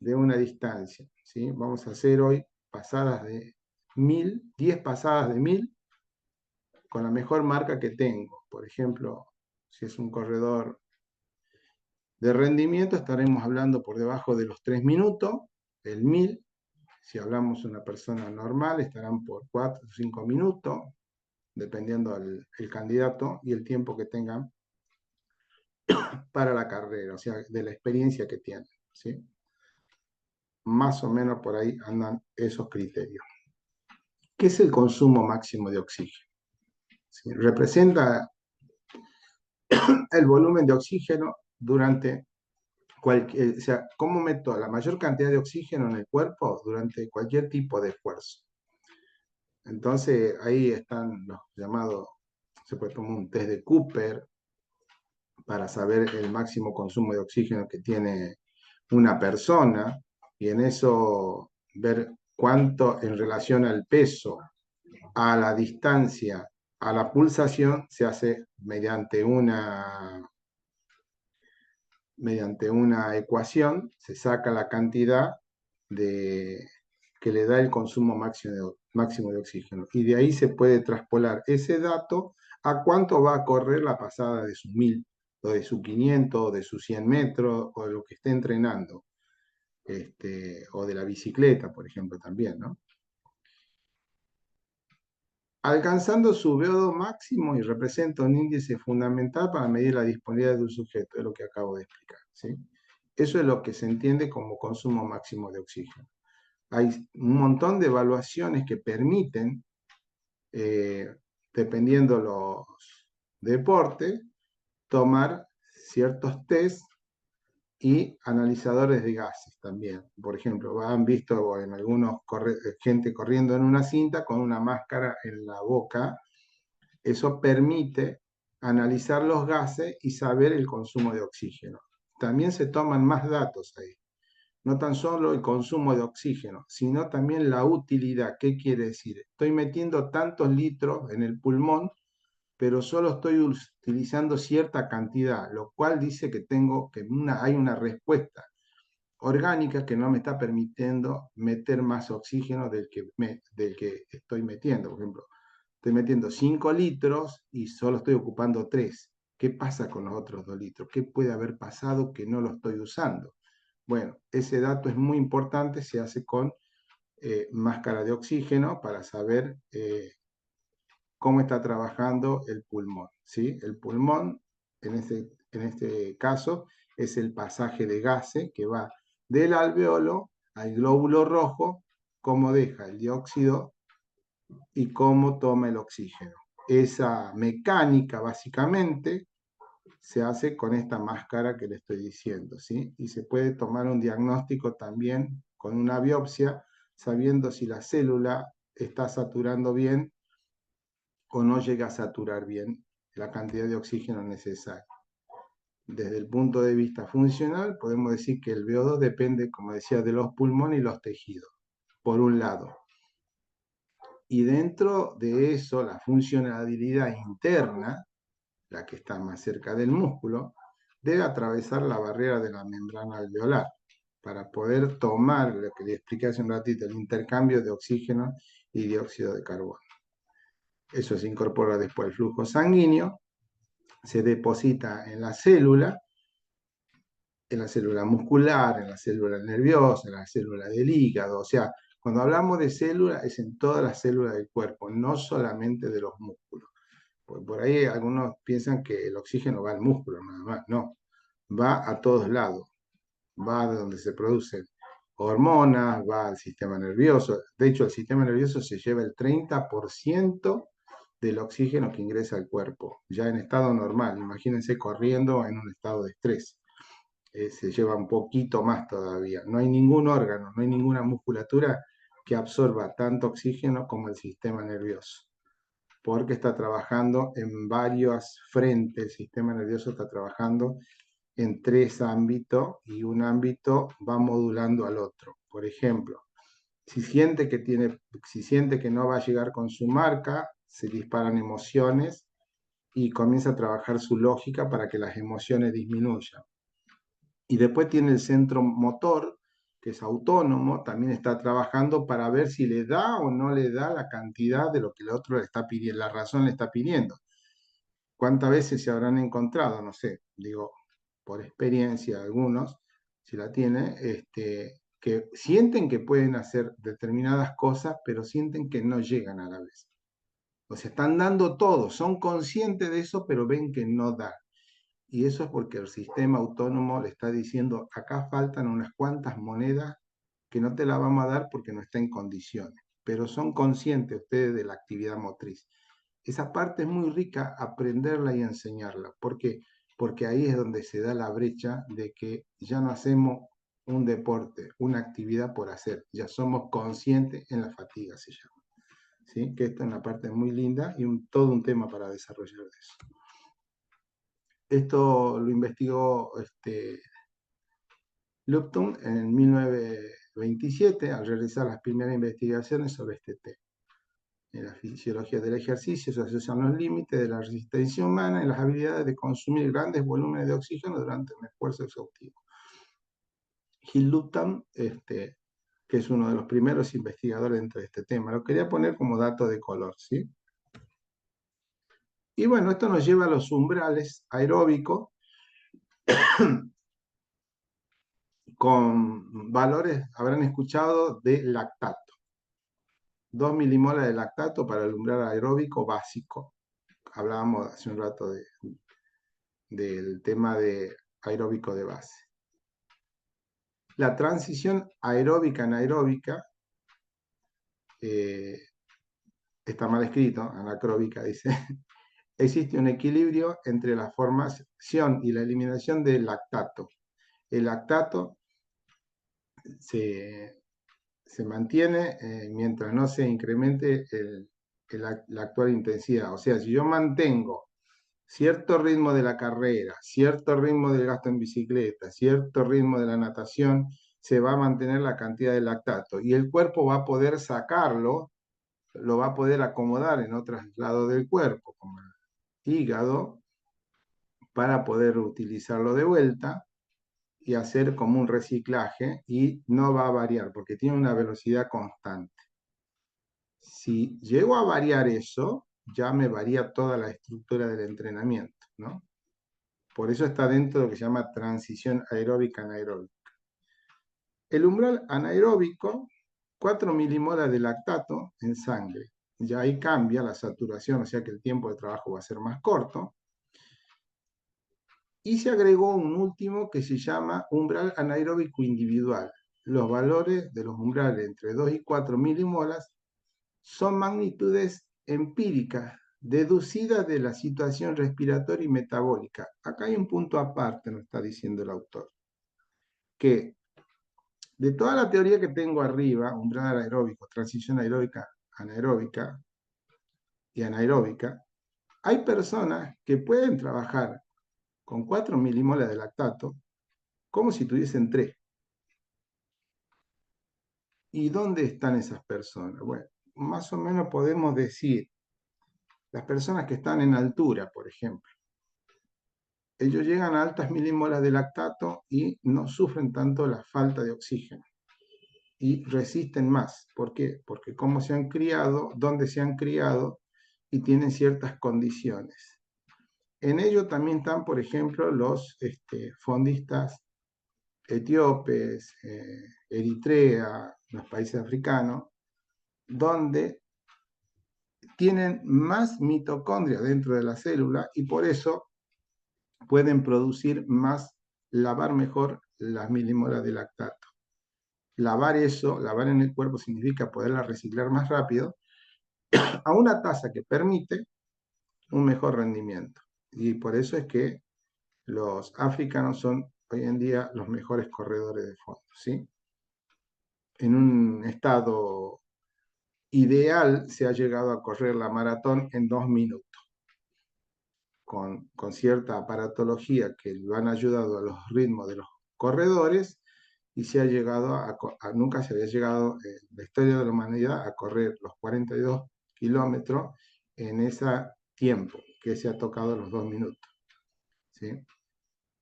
de una distancia. ¿Sí? Vamos a hacer hoy pasadas de 1000, 10 pasadas de 1000 con la mejor marca que tengo. Por ejemplo, si es un corredor de rendimiento, estaremos hablando por debajo de los 3 minutos, el 1000. Si hablamos de una persona normal, estarán por 4 o 5 minutos, dependiendo del candidato y el tiempo que tengan para la carrera, o sea, de la experiencia que tienen, ¿sí? más o menos por ahí andan esos criterios. ¿Qué es el consumo máximo de oxígeno? ¿Sí? Representa el volumen de oxígeno durante cualquier, o sea, cómo meto la mayor cantidad de oxígeno en el cuerpo durante cualquier tipo de esfuerzo. Entonces ahí están los llamados, se puede tomar un test de Cooper para saber el máximo consumo de oxígeno que tiene una persona y en eso ver cuánto en relación al peso, a la distancia, a la pulsación, se hace mediante una ecuación, se saca la cantidad de, que le da el consumo máximo de oxígeno. Y de ahí se puede traspolar ese dato a cuánto va a correr la pasada de sus 1000, o de sus 500, o de sus 100 metros, o de lo que esté entrenando, o de la bicicleta, por ejemplo, también, ¿no? Alcanzando su VO2 máximo y representa un índice fundamental para medir la disponibilidad de un sujeto, es lo que acabo de explicar, ¿sí? Eso es lo que se entiende como consumo máximo de oxígeno. Hay un montón de evaluaciones que permiten, eh, dependiendo los deportes, tomar ciertos test y analizadores de gases también. Por ejemplo, han visto en algunos gente corriendo en una cinta con una máscara en la boca. Eso permite analizar los gases y saber el consumo de oxígeno. También se toman más datos ahí. No tan solo el consumo de oxígeno, sino también la utilidad. ¿Qué quiere decir? Estoy metiendo tantos litros en el pulmón, pero solo estoy utilizando cierta cantidad, lo cual dice que hay una respuesta orgánica que no me está permitiendo meter más oxígeno del que estoy metiendo. Por ejemplo, estoy metiendo 5 litros y solo estoy ocupando 3. ¿Qué pasa con los otros 2 litros? ¿Qué puede haber pasado que no lo estoy usando? Bueno, ese dato es muy importante, se hace con máscara de oxígeno para saber cómo está trabajando el pulmón, ¿sí? El pulmón, en este caso, es el pasaje de gases que va del alveolo al glóbulo rojo, cómo deja el dióxido y cómo toma el oxígeno. Esa mecánica, básicamente, se hace con esta máscara que le estoy diciendo, ¿sí? Y se puede tomar un diagnóstico también con una biopsia, sabiendo si la célula está saturando bien o no llega a saturar bien la cantidad de oxígeno necesaria. Desde el punto de vista funcional, podemos decir que el VO2 depende, como decía, de los pulmones y los tejidos, por un lado. Y dentro de eso, la funcionalidad interna, la que está más cerca del músculo, debe atravesar la barrera de la membrana alveolar para poder tomar, lo que le expliqué hace un ratito, el intercambio de oxígeno y dióxido de carbono. Eso se incorpora después al flujo sanguíneo, se deposita en la célula muscular, en la célula nerviosa, en la célula del hígado. O sea, cuando hablamos de célula es en todas las células del cuerpo, no solamente de los músculos. Por ahí algunos piensan que el oxígeno va al músculo nada más. No, va a todos lados. Va de donde se producen hormonas, va al sistema nervioso. De hecho, el sistema nervioso se lleva el 30% del oxígeno que ingresa al cuerpo, ya en estado normal. Imagínense corriendo en un estado de estrés. Se lleva un poquito más todavía. No hay ningún órgano, no hay ninguna musculatura que absorba tanto oxígeno como el sistema nervioso, porque está trabajando en varios frentes. El sistema nervioso está trabajando en 3 ámbitos y un ámbito va modulando al otro. Por ejemplo, si siente que no va a llegar con su marca, se disparan emociones y comienza a trabajar su lógica para que las emociones disminuyan. Y después tiene el centro motor, que es autónomo, también está trabajando para ver si le da o no le da la cantidad de lo que el otro le está pidiendo, la razón le está pidiendo. ¿Cuántas veces se habrán encontrado? No sé, digo, por experiencia algunos, si la tiene, que sienten que pueden hacer determinadas cosas, pero sienten que no llegan a la vez. O sea, están dando todo, son conscientes de eso, pero ven que no da. Y eso es porque el sistema autónomo le está diciendo, acá faltan unas cuantas monedas que no te la vamos a dar porque no está en condiciones, pero son conscientes ustedes de la actividad motriz. Esa parte es muy rica aprenderla y enseñarla. ¿Por qué? Porque ahí es donde se da la brecha de que ya no hacemos un deporte, una actividad por hacer, ya somos conscientes en la fatiga, se llama. ¿Sí? Que esto es una parte muy linda y todo un tema para desarrollar de eso. Esto lo investigó Lupton en 1927 al realizar las primeras investigaciones sobre este tema. En la fisiología del ejercicio se asocian los límites de la resistencia humana y las habilidades de consumir grandes volúmenes de oxígeno durante un esfuerzo exhaustivo. Gil Lupton, que es uno de los primeros investigadores dentro de este tema, lo quería poner como dato de color, ¿sí? Y bueno, esto nos lleva a los umbrales aeróbicos con valores, habrán escuchado, de lactato. 2 milimolas de lactato para el umbral aeróbico básico. Hablábamos hace un rato del tema de aeróbico de base. La transición aeróbica anaeróbica está mal escrito, anacróbica dice. Existe un equilibrio entre la formación y la eliminación del lactato. El lactato se mantiene mientras no se incremente la actual intensidad. O sea, si yo mantengo cierto ritmo de la carrera, cierto ritmo del gasto en bicicleta, cierto ritmo de la natación, se va a mantener la cantidad de lactato y el cuerpo va a poder sacarlo, lo va a poder acomodar en otros lados del cuerpo, como el hígado, para poder utilizarlo de vuelta y hacer como un reciclaje y no va a variar porque tiene una velocidad constante. Si llego a variar eso, ya me varía toda la estructura del entrenamiento, ¿no? Por eso está dentro de lo que se llama transición aeróbica anaeróbica. El umbral anaeróbico, 4 milimolas de lactato en sangre. Ya ahí cambia la saturación, o sea que el tiempo de trabajo va a ser más corto. Y se agregó un último que se llama umbral anaeróbico individual. Los valores de los umbrales entre 2 y 4 milimolas son magnitudes empíricas, deducidas de la situación respiratoria y metabólica. Acá hay un punto aparte, nos está diciendo el autor, que de toda la teoría que tengo arriba, umbral aeróbico, transición aeróbica, anaeróbica y anaeróbica, hay personas que pueden trabajar con 4 milimolas de lactato como si tuviesen 3. ¿Y dónde están esas personas? Bueno, más o menos podemos decir, las personas que están en altura, por ejemplo, ellos llegan a altas milimolas de lactato y no sufren tanto la falta de oxígeno y resisten más. ¿Por qué? Porque cómo se han criado, dónde se han criado y tienen ciertas condiciones. En ello también están, por ejemplo, los fondistas etíopes, Eritrea, los países africanos, donde tienen más mitocondria dentro de la célula y por eso pueden producir más, lavar mejor las milimolas de lactato. Lavar eso, lavar en el cuerpo significa poderla reciclar más rápido a una tasa que permite un mejor rendimiento. Y por eso es que los africanos son hoy en día los mejores corredores de fondo, ¿sí? En un estado ideal se ha llegado a correr la maratón en 2 minutos. Con cierta aparatología que lo han ayudado a los ritmos de los corredores y se ha llegado nunca se había llegado en la historia de la humanidad a correr los 42 kilómetros en ese tiempo que se ha tocado los 2 minutos. ¿Sí?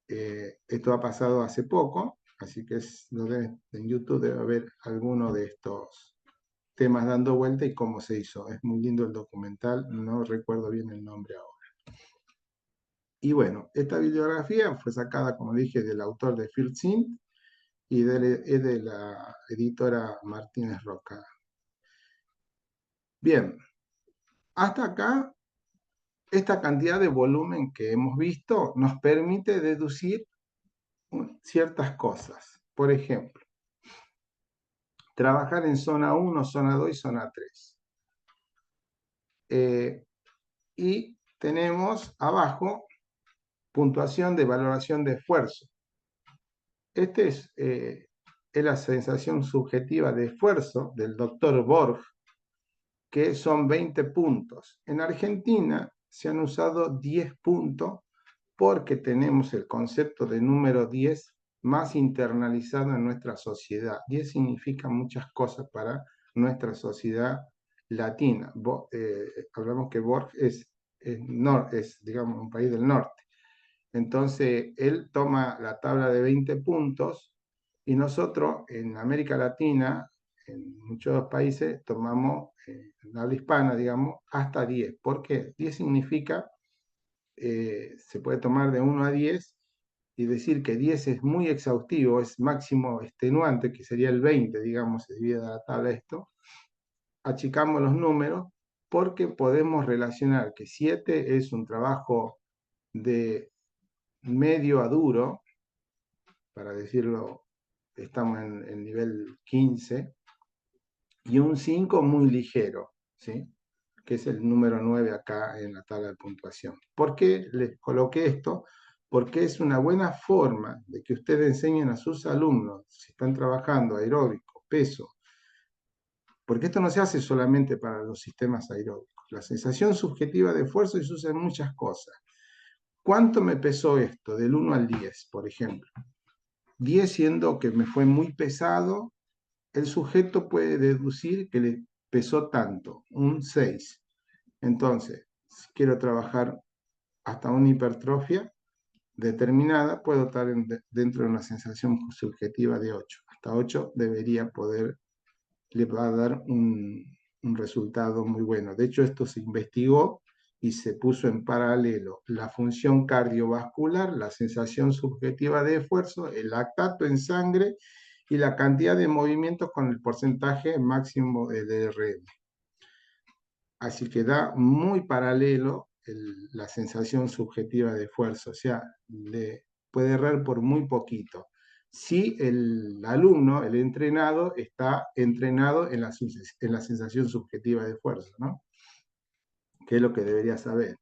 Esto ha pasado hace poco, así que en YouTube debe haber alguno de estos temas dando vuelta y cómo se hizo. Es muy lindo el documental, no recuerdo bien el nombre ahora. Y bueno, esta bibliografía fue sacada, como dije, del autor de First Synth y es de la editora Martínez Roca. Bien, hasta acá, esta cantidad de volumen que hemos visto nos permite deducir ciertas cosas. Por ejemplo, trabajar en zona 1, zona 2 y zona 3. Y tenemos abajo puntuación de valoración de esfuerzo. Este es la sensación subjetiva de esfuerzo del doctor Borg, que son 20 puntos. En Argentina se han usado 10 puntos porque tenemos el concepto de número 10 más internalizado en nuestra sociedad. 10 significa muchas cosas para nuestra sociedad latina. Hablamos que Borg es, digamos, un país del norte. Entonces, él toma la tabla de 20 puntos y nosotros en América Latina, en muchos países, tomamos, en habla hispana, digamos, hasta 10. ¿Por qué? 10 significa, se puede tomar de 1 a 10 y decir que 10 es muy exhaustivo, es máximo extenuante, que sería el 20, digamos, se divide la tabla esto. Achicamos los números porque podemos relacionar que 7 es un trabajo de medio a duro, para decirlo, estamos en el nivel 15, y un 5 muy ligero, ¿sí? Que es el número 9 acá en la tabla de puntuación. ¿Por qué les coloqué esto? Porque es una buena forma de que ustedes enseñen a sus alumnos, si están trabajando aeróbico, peso, porque esto no se hace solamente para los sistemas aeróbicos. La sensación subjetiva de esfuerzo se usa en muchas cosas. ¿Cuánto me pesó esto? Del 1 al 10, por ejemplo. 10 siendo que me fue muy pesado, el sujeto puede deducir que le pesó tanto, un 6. Entonces, si quiero trabajar hasta una hipertrofia determinada, puedo estar dentro de una sensación subjetiva de 8. Hasta 8 debería poder, le va a dar un resultado muy bueno. De hecho, esto se investigó y se puso en paralelo la función cardiovascular, la sensación subjetiva de esfuerzo, el lactato en sangre y la cantidad de movimientos con el porcentaje máximo de DRM. Así que da muy paralelo la sensación subjetiva de esfuerzo, o sea, puede errar por muy poquito. Si el alumno, el entrenado, está entrenado en la sensación subjetiva de esfuerzo, ¿no? Que es lo que debería saber.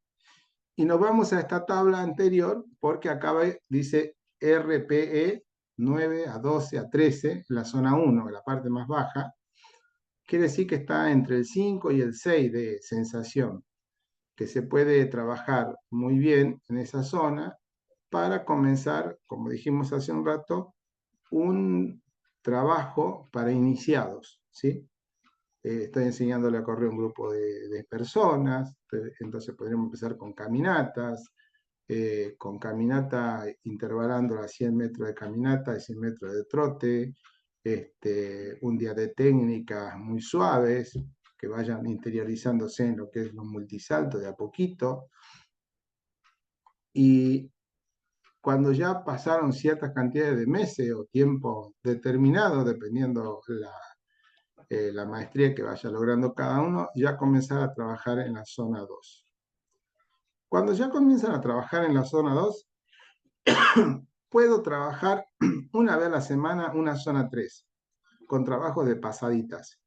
Y nos vamos a esta tabla anterior, porque acá dice RPE 9 a 12 a 13, la zona 1, la parte más baja, quiere decir que está entre el 5 y el 6 de sensación, que se puede trabajar muy bien en esa zona para comenzar, como dijimos hace un rato, un trabajo para iniciados, ¿sí? Estoy enseñándole a correr un grupo de personas, entonces podríamos empezar con caminata intervalando a 100 metros de caminata y 100 metros de trote, un día de técnicas muy suaves, que vayan interiorizándose en lo que es los multisaltos de a poquito. Y cuando ya pasaron ciertas cantidades de meses o tiempo determinado, dependiendo la maestría que vaya logrando cada uno, ya comenzar a trabajar en la zona 2. Cuando ya comienzan a trabajar en la zona 2, puedo trabajar una vez a la semana una zona 3, con trabajos de pasaditas,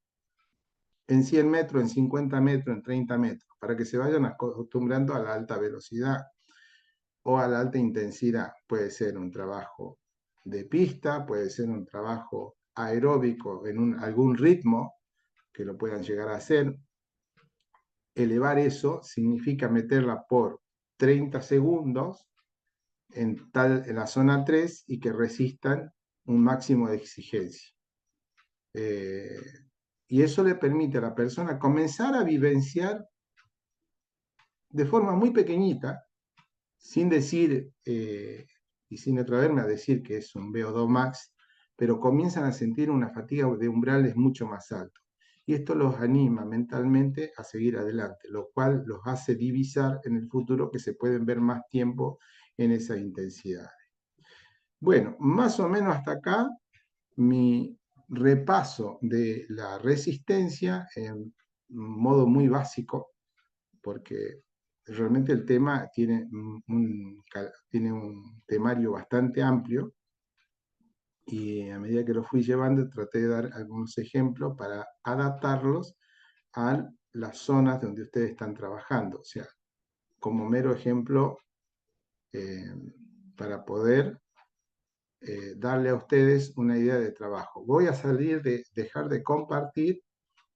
en 100 metros, en 50 metros, en 30 metros, para que se vayan acostumbrando a la alta velocidad o a la alta intensidad. Puede ser un trabajo de pista, puede ser un trabajo aeróbico en algún ritmo que lo puedan llegar a hacer. Elevar eso significa meterla por 30 segundos en la zona 3 y que resistan un máximo de exigencia. Y eso le permite a la persona comenzar a vivenciar de forma muy pequeñita, sin decir y sin atreverme a decir que es un VO2 max, pero comienzan a sentir una fatiga de umbrales mucho más alto. Y esto los anima mentalmente a seguir adelante, lo cual los hace divisar en el futuro que se pueden ver más tiempo en esa intensidad. Bueno, más o menos hasta acá mi repaso de la resistencia en modo muy básico, porque realmente el tema tiene un temario bastante amplio y a medida que lo fui llevando traté de dar algunos ejemplos para adaptarlos a las zonas donde ustedes están trabajando. O sea, como mero ejemplo, eh, para poder darle a ustedes una idea de trabajo. Voy a dejar de compartir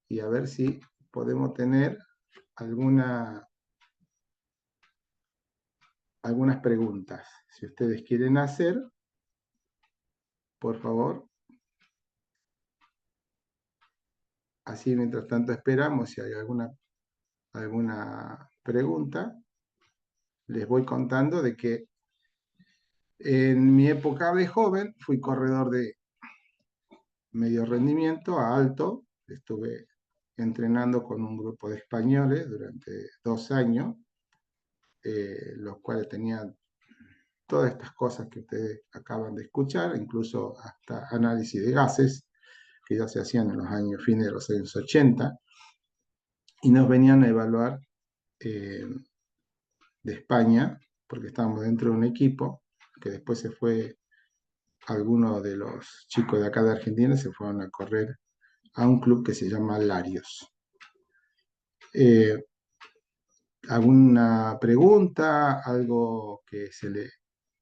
y a ver si podemos tener alguna, algunas preguntas. Si ustedes quieren hacer, por favor. Así mientras tanto esperamos si hay alguna pregunta. Les voy contando de que en mi época de joven fui corredor de medio rendimiento a alto. Estuve entrenando con un grupo de españoles durante 2 años, los cuales tenían todas estas cosas que ustedes acaban de escuchar, incluso hasta análisis de gases, que ya se hacían en los años fines de los años 80, y nos venían a evaluar eh, de España, porque estábamos dentro de un equipo, que después se fue, algunos de los chicos de acá de Argentina se fueron a correr a un club que se llama Larios. Eh, ¿Alguna pregunta? ¿Algo que se le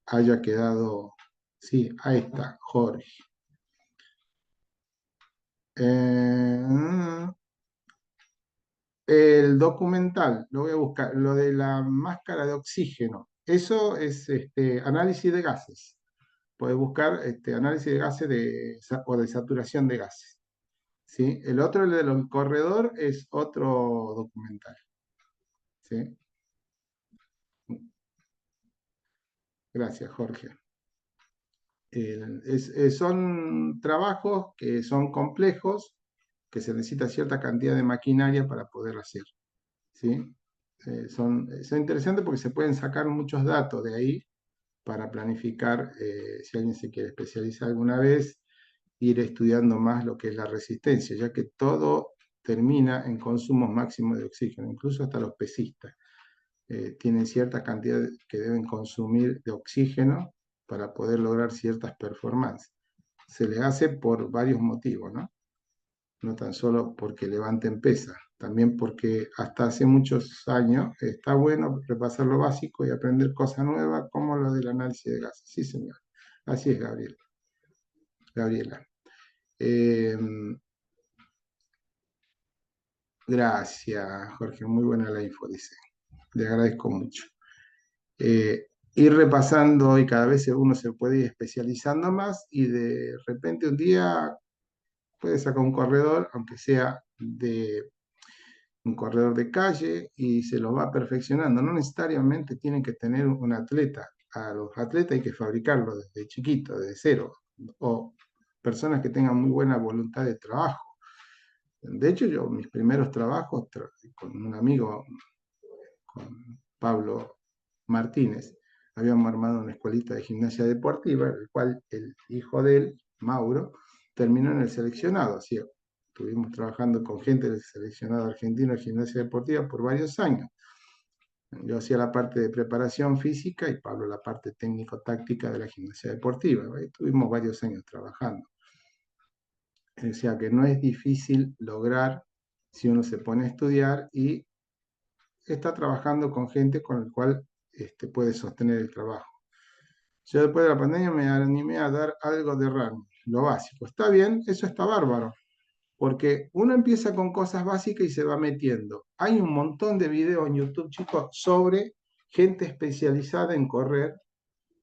haya quedado? Sí, ahí está, Jorge. El documental, lo voy a buscar, lo de la máscara de oxígeno. Eso es análisis de gases. Puedes buscar análisis de gases o de saturación de gases. ¿Sí? El otro, el del corredor, es otro documental. ¿Sí? Gracias, Jorge. Son trabajos que son complejos, que se necesita cierta cantidad de maquinaria para poder hacer. ¿Sí? Son interesantes porque se pueden sacar muchos datos de ahí para planificar, si alguien se quiere especializar alguna vez, ir estudiando más lo que es la resistencia, ya que todo termina en consumos máximos de oxígeno, incluso hasta los pesistas tienen cierta cantidad que deben consumir de oxígeno para poder lograr ciertas performances. Se les hace por varios motivos, ¿no? No tan solo porque levanten pesa, también porque hasta hace muchos años está bueno repasar lo básico y aprender cosas nuevas como lo del análisis de gases. Sí, señor. Así es, Gabriela. Eh, gracias, Jorge. Muy buena la info, dice. Le agradezco mucho. Ir repasando y cada vez uno se puede ir especializando más y de repente un día puede sacar un corredor, aunque sea de un corredor de calle, y se lo va perfeccionando. No necesariamente tienen que tener un atleta. A los atletas hay que fabricarlos desde chiquito, desde cero, o personas que tengan muy buena voluntad de trabajo. De hecho, yo mis primeros trabajos con un amigo, con Pablo Martínez, habíamos armado una escuelita de gimnasia deportiva, el cual el hijo de él, Mauro, terminó en el seleccionado. Así, estuvimos trabajando con gente del seleccionado argentino de gimnasia deportiva por varios años. Yo hacía la parte de preparación física y Pablo la parte técnico-táctica de la gimnasia deportiva. Estuvimos varios años trabajando. O sea que no es difícil lograr si uno se pone a estudiar y está trabajando con gente con el cual puede sostener el trabajo. Yo después de la pandemia me animé a dar algo de running, lo básico. Está bien, eso está bárbaro, porque uno empieza con cosas básicas y se va metiendo. Hay un montón de videos en YouTube, chicos, sobre gente especializada en correr,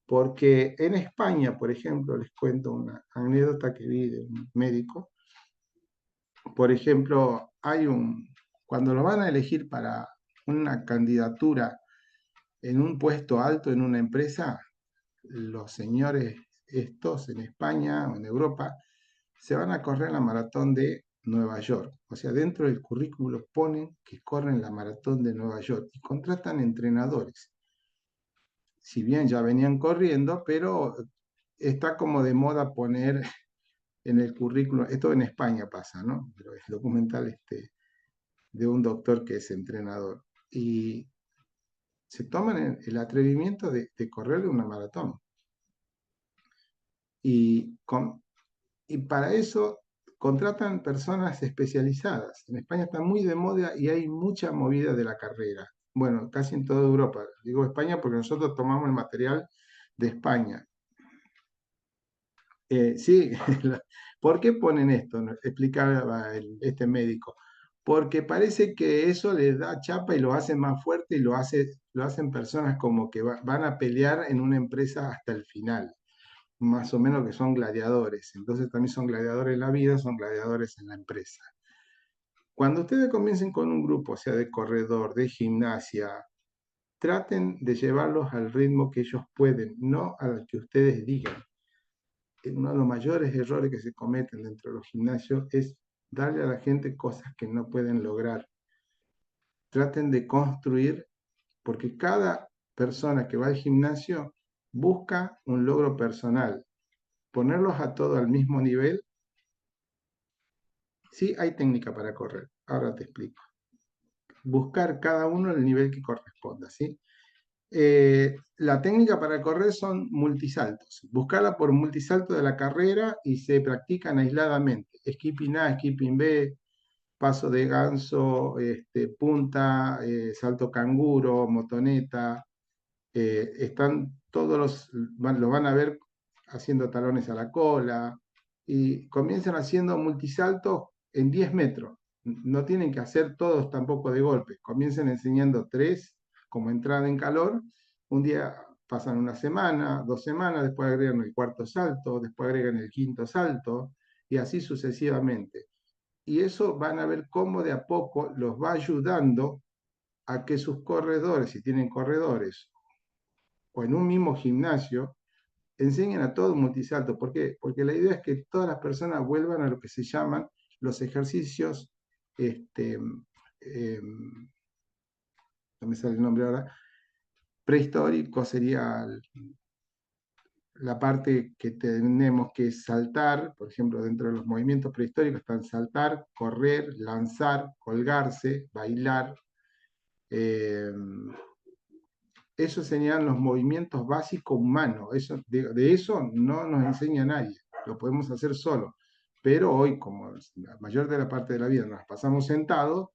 porque en España, por ejemplo, les cuento una anécdota que vi de un médico. Por ejemplo, cuando lo van a elegir para una candidatura en un puesto alto en una empresa, los señores estos en España o en Europa se van a correr la maratón de Nueva York. O sea, dentro del currículo ponen que corren la maratón de Nueva York y contratan entrenadores. Si bien ya venían corriendo, pero está como de moda poner en el currículo, esto en España pasa, ¿no? Pero es documental de un doctor que es entrenador. Y se toman el atrevimiento de correr una maratón. Y, y para eso contratan personas especializadas. En España está muy de moda y hay mucha movida de la carrera. Bueno, casi en toda Europa. Digo España porque nosotros tomamos el material de España. Sí, ¿por qué ponen esto? Explicaba este médico. Porque parece que eso les da chapa y lo hacen más fuerte y lo hacen personas como que van a pelear en una empresa hasta el final, más o menos que son gladiadores. Entonces también son gladiadores en la vida, son gladiadores en la empresa. Cuando ustedes comiencen con un grupo, sea de corredor, de gimnasia, traten de llevarlos al ritmo que ellos pueden, no al que ustedes digan. Uno de los mayores errores que se cometen dentro de los gimnasios es darle a la gente cosas que no pueden lograr. Traten de construir, porque cada persona que va al gimnasio busca un logro personal. Ponerlos a todos al mismo nivel, sí hay técnica para correr, ahora te explico. Buscar cada uno el nivel que corresponda, ¿sí? La técnica para correr son multisaltos. Buscarla por multisalto de la carrera y se practican aisladamente. Skipping A, skipping B, paso de ganso, punta, salto canguro, motoneta. Están todos lo van a ver haciendo talones a la cola y comienzan haciendo multisaltos en 10 metros. No tienen que hacer todos tampoco de golpe. Comienzan enseñando tres como entrada en calor. Un día pasan una semana, 2 semanas, después agregan el cuarto salto, después agregan el quinto salto y así sucesivamente. Y eso van a ver cómo de a poco los va ayudando a que sus corredores, si tienen corredores o en un mismo gimnasio, enseñen a todo multisalto. ¿Por qué? Porque la idea es que todas las personas vuelvan a lo que se llaman los ejercicios, este, eh, no me sale el nombre ahora, prehistórico sería la parte que tenemos que saltar, por ejemplo, dentro de los movimientos prehistóricos están saltar, correr, lanzar, colgarse, bailar. Eh, Eso serían los movimientos básicos humanos. De eso no nos enseña nadie, lo podemos hacer solo. Pero hoy, como la mayor de la parte de la vida nos pasamos sentados,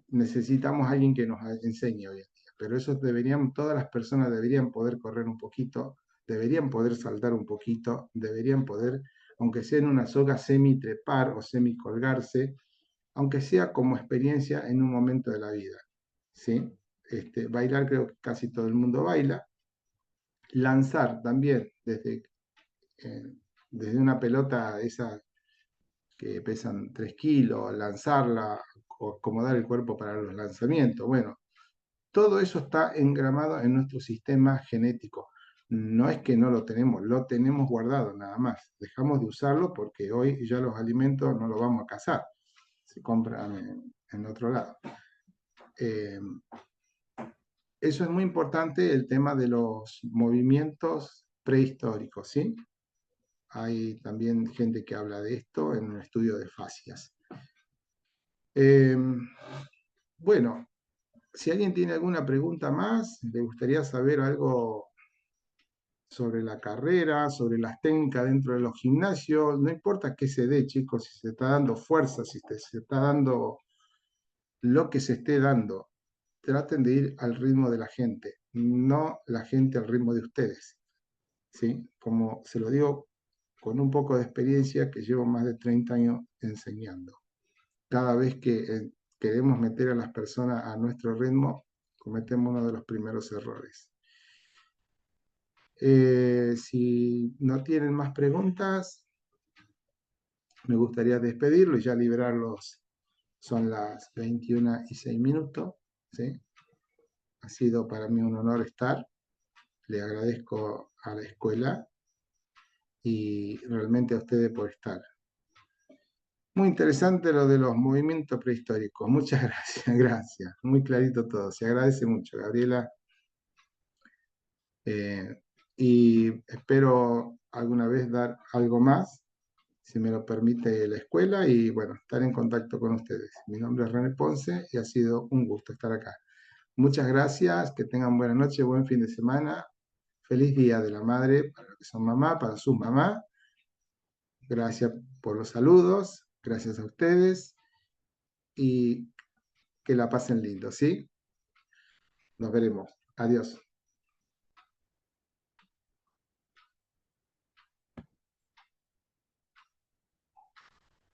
necesitamos a alguien que nos enseñe hoy en día. Pero eso todas las personas deberían poder correr un poquito, deberían poder saltar un poquito, deberían poder, aunque sea en una soga, semi-trepar o semi-colgarse, aunque sea como experiencia en un momento de la vida. ¿Sí? Bailar creo que casi todo el mundo baila. Lanzar también eh, desde una pelota esa que pesan 3 kilos, lanzarla, o acomodar el cuerpo para los lanzamientos. Bueno, todo eso está engramado en nuestro sistema genético. No es que no lo tenemos guardado nada más. Dejamos de usarlo porque hoy ya los alimentos no los vamos a cazar, se compran en otro lado. Eh, Eso es muy importante, el tema de los movimientos prehistóricos, ¿sí? Hay también gente que habla de esto en un estudio de fascias. Eh, bueno, si alguien tiene alguna pregunta más, le gustaría saber algo sobre la carrera, sobre las técnicas dentro de los gimnasios, no importa qué se dé, chicos, si se está dando fuerza, si se está dando lo que se esté dando, traten de ir al ritmo de la gente, no la gente al ritmo de ustedes. ¿Sí? Como se lo digo con un poco de experiencia que llevo más de 30 años enseñando. Cada vez que queremos meter a las personas a nuestro ritmo, cometemos uno de los primeros errores. Si no tienen más preguntas, me gustaría despedirlo y ya liberarlos. Son las 21:06. ¿Sí? Ha sido para mí un honor estar. Le agradezco a la escuela y realmente a ustedes por estar. Muy interesante lo de los movimientos prehistóricos. Muchas gracias, gracias. Muy clarito todo. Se agradece mucho, Gabriela. Eh, y espero alguna vez dar algo más, si me lo permite la escuela, y bueno, estar en contacto con ustedes. Mi nombre es René Ponce y ha sido un gusto estar acá. Muchas gracias, que tengan buena noche, buen fin de semana. Feliz Día de la Madre para los que son mamá, para sus mamás. Gracias por los saludos, gracias a ustedes y que la pasen lindo, ¿sí? Nos veremos. Adiós.